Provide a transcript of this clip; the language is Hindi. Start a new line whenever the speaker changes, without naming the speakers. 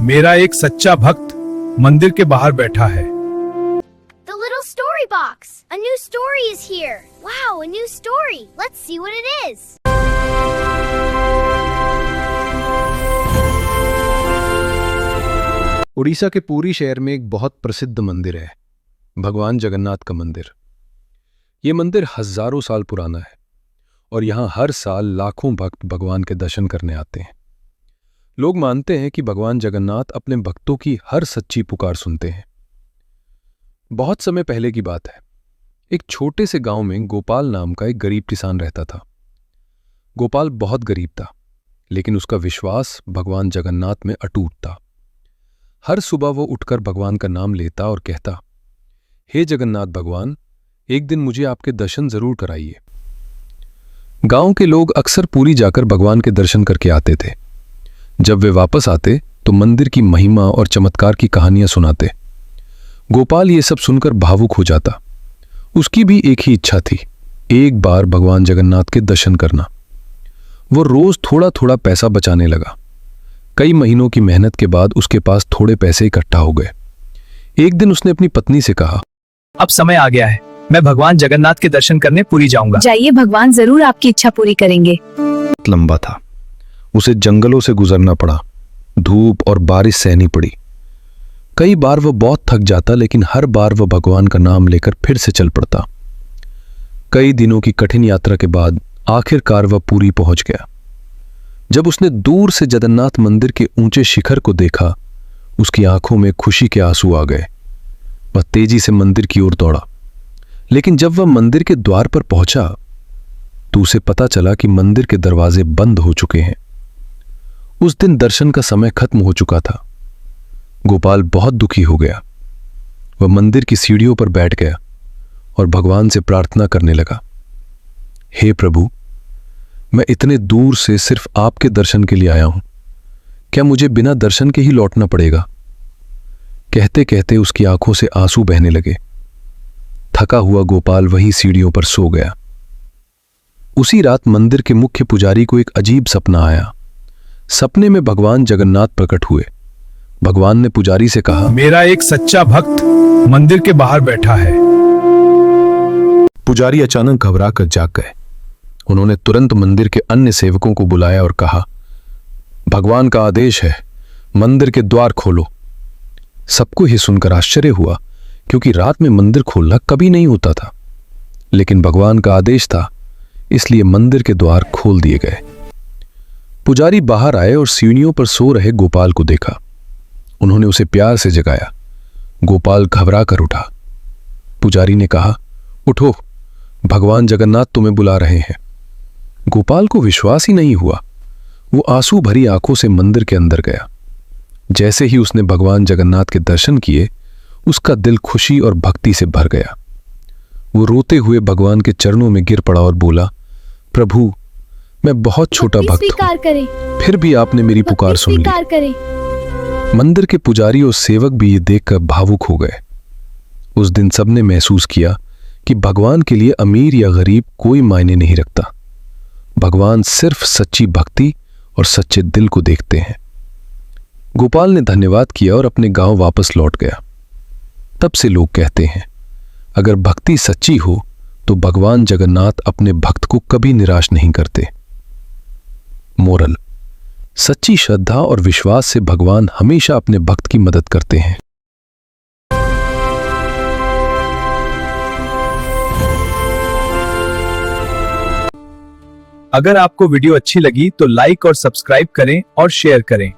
मेरा एक सच्चा भक्त मंदिर के बाहर बैठा है।
The little story box. A new story is here. Wow, a new story. Let's see what it is.
Orissa के पुरी शहर में एक बहुत प्रसिद्ध मंदिर है, भगवान जगन्नाथ का मंदिर। ये मंदिर हजारों साल पुराना है और यहाँ हर साल लाखों भक्त भगवान के दर्शन करने आते हैं। लोग मानते हैं कि भगवान जगन्नाथ अपने भक्तों की हर सच्ची पुकार सुनते हैं। बहुत समय पहले की बात है, एक छोटे से गांव में गोपाल नाम का एक गरीब किसान रहता था। गोपाल बहुत गरीब था, लेकिन उसका विश्वास भगवान जगन्नाथ में अटूट था। हर सुबह वो उठकर भगवान का नाम लेता और कहता, हे जगन्नाथ भगवान, एक दिन मुझे आपके दर्शन जरूर कराइए। गांव के लोग अक्सर पुरी जाकर भगवान के दर्शन करके आते थे। जब वे वापस आते तो मंदिर की महिमा और चमत्कार की कहानियां सुनाते। गोपाल ये सब सुनकर भावुक हो जाता। उसकी भी एक ही इच्छा थी, एक बार भगवान जगन्नाथ के दर्शन करना। वो रोज थोड़ा थोड़ा पैसा बचाने लगा। कई महीनों की मेहनत के बाद उसके पास थोड़े पैसे इकट्ठा हो गए। एक दिन उसने अपनी पत्नी से कहा,
अब समय आ गया है, मैं भगवान जगन्नाथ के दर्शन करने पुरी जाऊंगा।
जाइए, भगवान जरूर आपकी इच्छा पूरी करेंगे।
लंबा था, उसे जंगलों से गुजरना पड़ा, धूप और बारिश सहनी पड़ी। कई बार वह बहुत थक जाता, लेकिन हर बार वह भगवान का नाम लेकर फिर से चल पड़ता। कई दिनों की कठिन यात्रा के बाद आखिरकार वह पुरी पहुंच गया। जब उसने दूर से जगन्नाथ मंदिर के ऊंचे शिखर को देखा, उसकी आंखों में खुशी के आंसू आ गए। वह तेजी से मंदिर की ओर दौड़ा, लेकिन जब वह मंदिर के द्वार पर पहुंचा तो उसे पता चला कि मंदिर के दरवाजे बंद हो चुके हैं। उस दिन दर्शन का समय खत्म हो चुका था। गोपाल बहुत दुखी हो गया। वह मंदिर की सीढ़ियों पर बैठ गया और भगवान से प्रार्थना करने लगा, हे प्रभु, मैं इतने दूर से सिर्फ आपके दर्शन के लिए आया हूं, क्या मुझे बिना दर्शन के ही लौटना पड़ेगा? कहते कहते उसकी आंखों से आंसू बहने लगे। थका हुआ गोपाल वहीं सीढ़ियों पर सो गया। उसी रात मंदिर के मुख्य पुजारी को एक अजीब सपना आया। सपने में भगवान जगन्नाथ प्रकट हुए। भगवान ने पुजारी से कहा,
मेरा एक सच्चा भक्त मंदिर के बाहर बैठा है।
पुजारी अचानक घबरा कर जाग गए। उन्होंने तुरंत मंदिर के अन्य सेवकों को बुलाया और कहा, भगवान का आदेश है, मंदिर के द्वार खोलो। सबको यह सुनकर आश्चर्य हुआ, क्योंकि रात में मंदिर खोलना कभी नहीं होता था। लेकिन भगवान का आदेश था, इसलिए मंदिर के द्वार खोल दिए गए। पुजारी बाहर आए और सीढ़ियों पर सो रहे गोपाल को देखा। उन्होंने उसे प्यार से जगाया। गोपाल घबरा कर उठा। पुजारी ने कहा, उठो, भगवान जगन्नाथ तुम्हें बुला रहे हैं। गोपाल को विश्वास ही नहीं हुआ। वो आंसू भरी आंखों से मंदिर के अंदर गया। जैसे ही उसने भगवान जगन्नाथ के दर्शन किए, उसका दिल खुशी और भक्ति से भर गया। वो रोते हुए भगवान के चरणों में गिर पड़ा और बोला, प्रभु, मैं बहुत छोटा भक्त हूं, फिर भी आपने मेरी पुकार सुन ली। मंदिर के पुजारी और सेवक भी ये देखकर भावुक हो गए। उस दिन सबने महसूस किया कि भगवान के लिए अमीर या गरीब कोई मायने नहीं रखता। भगवान सिर्फ सच्ची भक्ति और सच्चे दिल को देखते हैं। गोपाल ने धन्यवाद किया और अपने गांव वापस लौट गया। तब से लोग कहते हैं, अगर भक्ति सच्ची हो तो भगवान जगन्नाथ अपने भक्त को कभी निराश नहीं करते। मोरल: सच्ची श्रद्धा और विश्वास से भगवान हमेशा अपने भक्त की मदद करते हैं।
अगर आपको वीडियो अच्छी लगी तो लाइक और सब्सक्राइब करें और शेयर करें।